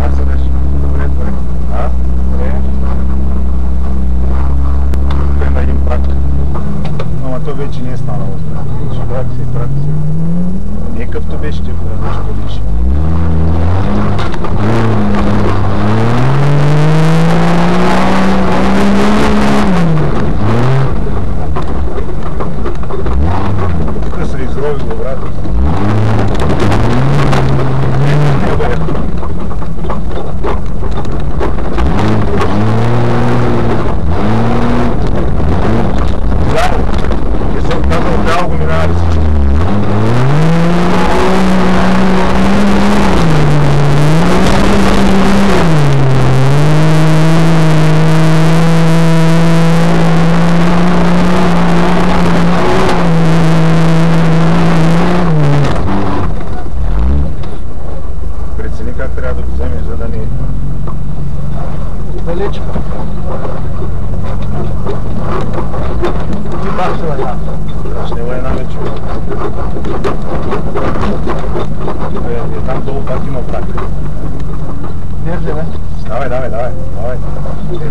Как се беше? Добре, добре. А? Добре. Тук има един прак. Ама то вече не е станало. Ще прак си. Не е къвто беше, ти вече подиш. Тук се изровило, брат. Как трябва да го вземеш, за да не... Далечка. Ти пак ще върна. Ще върна вече. Там долу пак има прак. Держи, бе. Давай.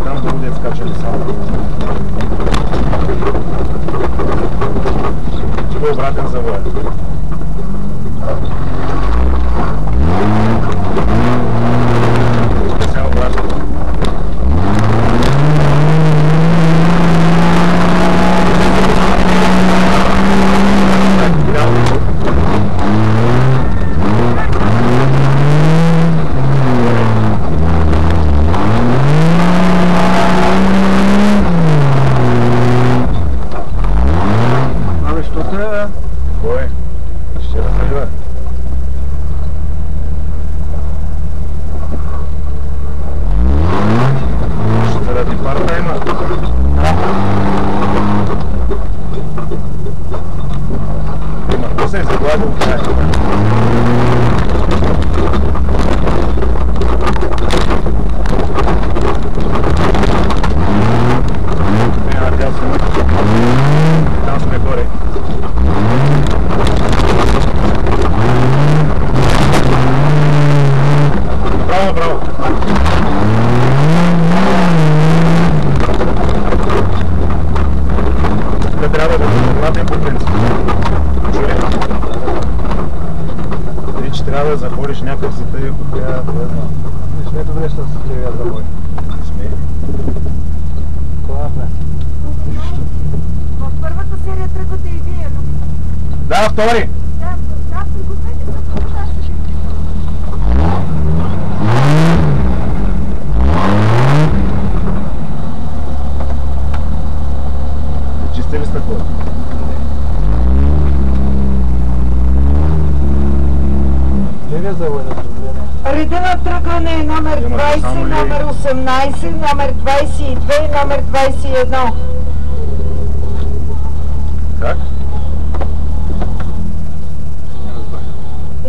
Там долу де скачали само. Ще го обратен завоя. Трябва да заходиш някак си тъй, ако трябва да знам. Не сме добре с левия завой. Не сме. Кога направи? Нищо. В първата серия тръгвате и вие, но... Да, втори! Да, пригответе се, това ще ви. Чисти ли сте това? Левия завой да проблеме. Реда на тръгване е номер 20, номер 18, номер 22, номер 21. Как?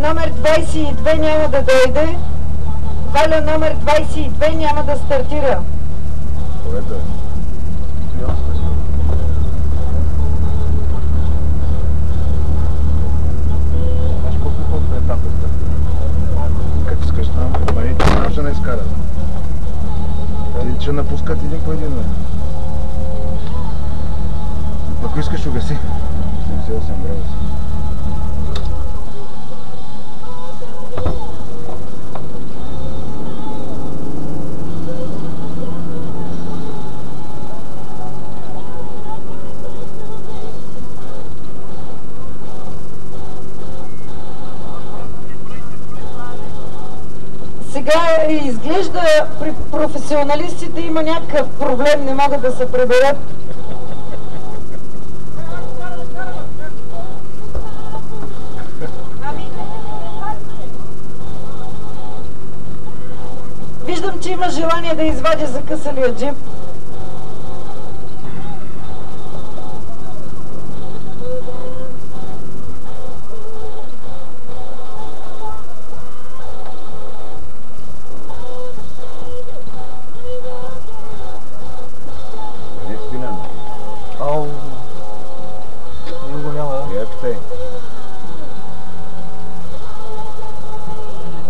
Номер 22 няма да дойде. Валя номер 22 няма да стартира. Което е? Знаеш колко е там да стартира? Как искаш там? Ама не, ти сам ще не изкарат. Или че напускат един по един. Ако искаш, угаси. 78 градуса. Сега изглежда при професионалистите има някакъв проблем, не могат да се преберат. Виждам, че има желание да извадя закъсалия джип.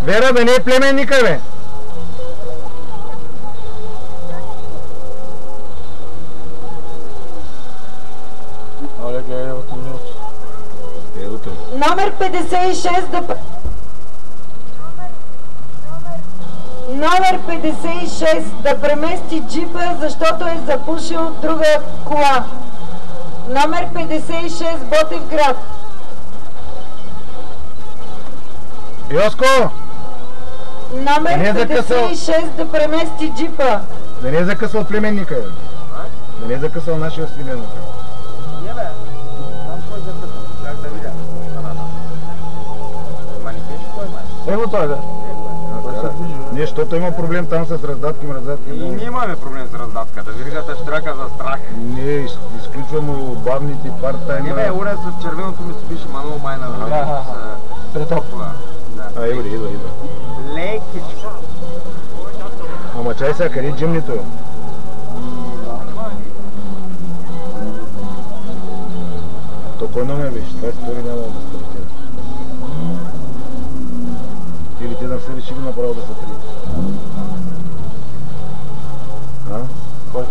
Вера, бе, не е племенника, бе! Номер 56 да... Номер 56 да премести джипа, защото е запушил друга кола. Номер 56 Ботевград. Йоско! Номер 56 да премести джипа. Да не е закъсал племенника, бе. Да не е закъсал нашия свинен. Не бе, там кой закъсал, как да видя. Ма не беше кой май. Его той да. Не, защото има проблем там с раздатки, мразатки. И ние имаме проблем с раздатката, виргата штряка за страх. Не, изключвам бавните парта. Не бе, уре с червеното ми се беше мано майна. Претопла. А, идва. Лекичко. Ама чай сега, къде е джимнито? То кой номер беше? 22 няма да стартира. Или те да се решили направо да са 30? А? Кой?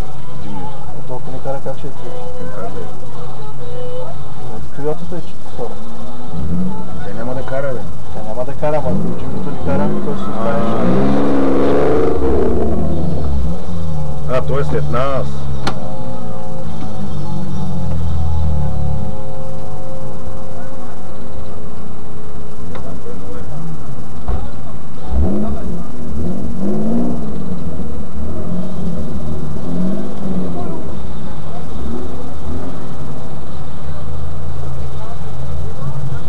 Джимнито. Толкова не кара как ще е 30. Как да е? Тойотата е 4. Тя няма да кара, бе. Тя няма да кара, ама ако джимното ни кара, той ще остане. А, той е след нас. Не знам кой номер.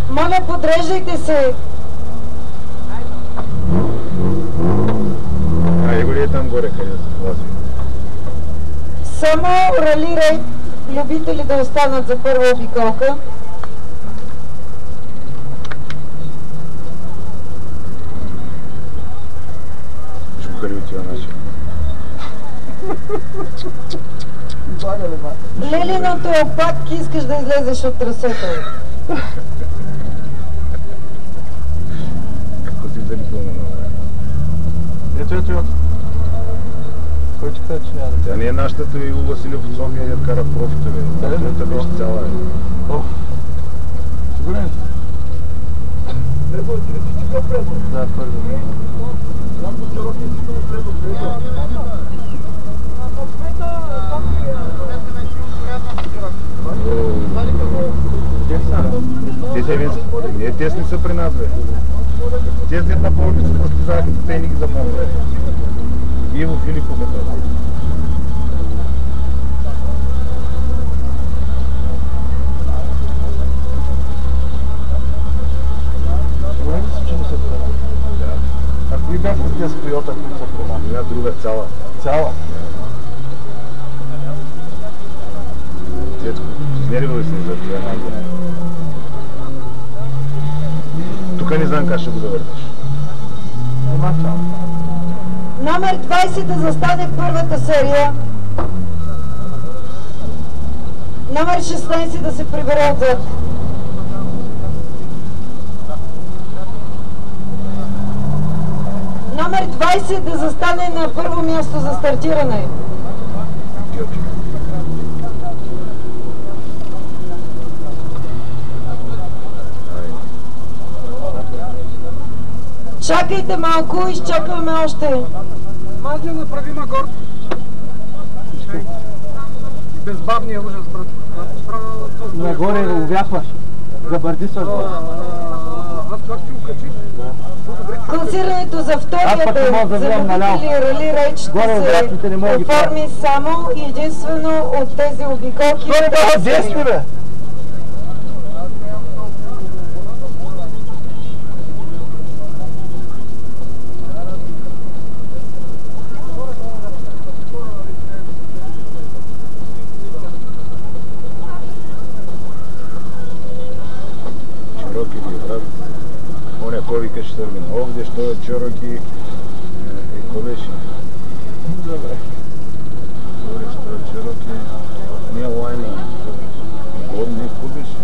Моля, подреждайте се. Его ли е там горе, къде се лази? Само рали рейд любители да останат за първа обиколка. Виж го къде отива нашия. Лелиното е пак искаш да излезеш от трасето. Какво си взели пълно номер? Ето е Тойота. Кой ти каза, че няма да Тя не е нашата Иво Василев от София, дед кара профите, бе. Тойота беше цяла, бе. Сигурен ли? Да, първо. Не, те не са при нас, бе. Те след на повече се състезаваха, те не ги запомнят. Иво Филипов е това. Сигурен ли си, че не са при нас? Да. А кои бяха с Тойота, които са при нас? Една друга цяла. Цяла? Цецко, изнервил ли си за това? Тук не знам как ще го завъртиш. Нема цяла. Номер 20 да застане в първата серия. Номер 16 да се прибере отзад. Номер 20 да застане на първо място за стартиране. Чакайте малко, изчакваме още. Може да направим акорд. Безбавния ужас, брат. Нагоре увяхваш. Габардисваш. Аз как ти укачих? Класирането за вторията за любители рали рейд ще се оформи само и единствено от тези обиколки. Действи, бе! Чироки ли, брат? Оня кой викаше Сърбина? Овде, що е Чироки? Какво беше? Добре. Добре, що е Чироки? Не лайна. Годни, какво беше?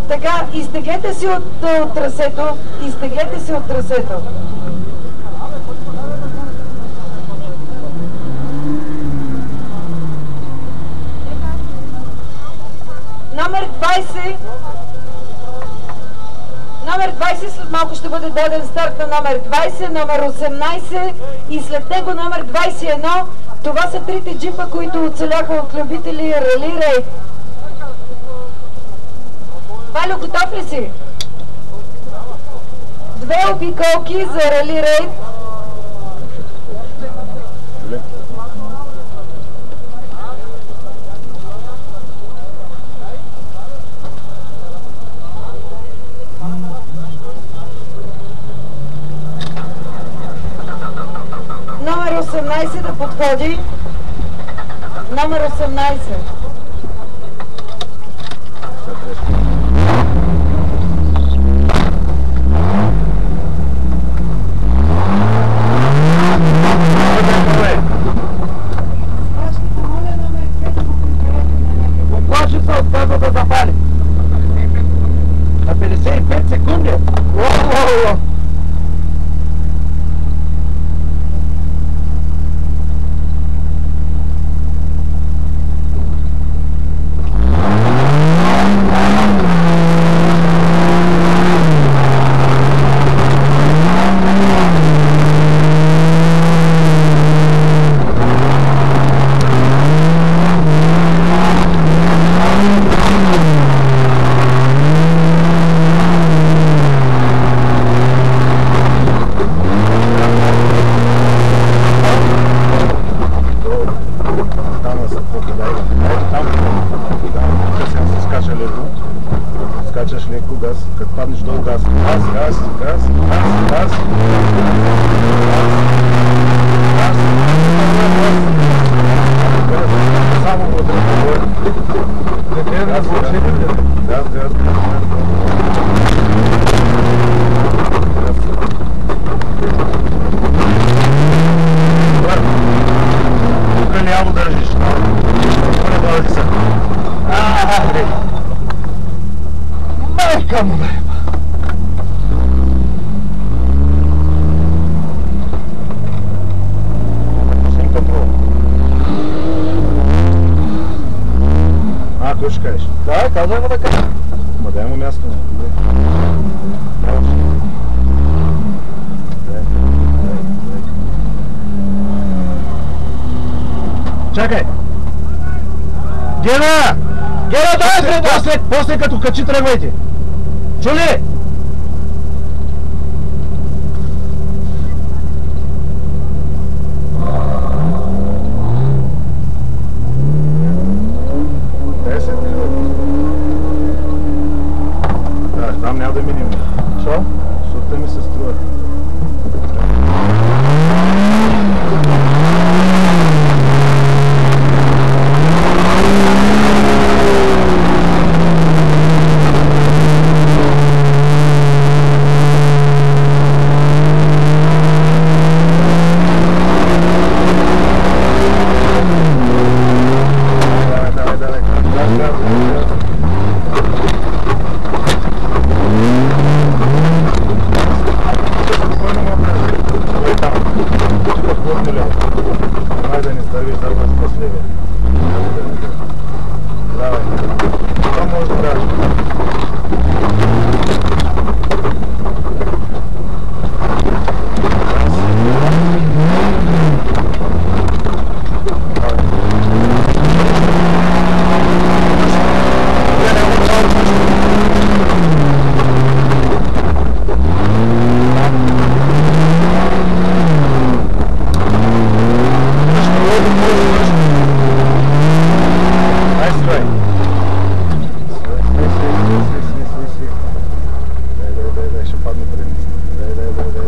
Така, изтеглете си от трасето, изтеглете си от трасето. Номер 20. Номер 20, след малко ще бъде даден старт на номер 20, номер 18 и след него номер 21. Това са трите джипа, които оцеляха от любители рали рейд. Валю, готов ли си? Две обиколки за рали рейд. Номер 18 да подходи. Номер 18. Оплаши се отказа да запали. На 55 секунди. Скачаш леко газ, като паднеш долу газ, газ. Само вътре газ. Тук няма държиш. Не бъде се. Майка му, бе! Кой ще кажеш? Да, казвай му да кажа. Ма дай му място. Чакай! Гена! Гена, дай После като качи тръгвайте! Чули? Там няма да минем. Що? Защото ми се струва. Ще падне преди.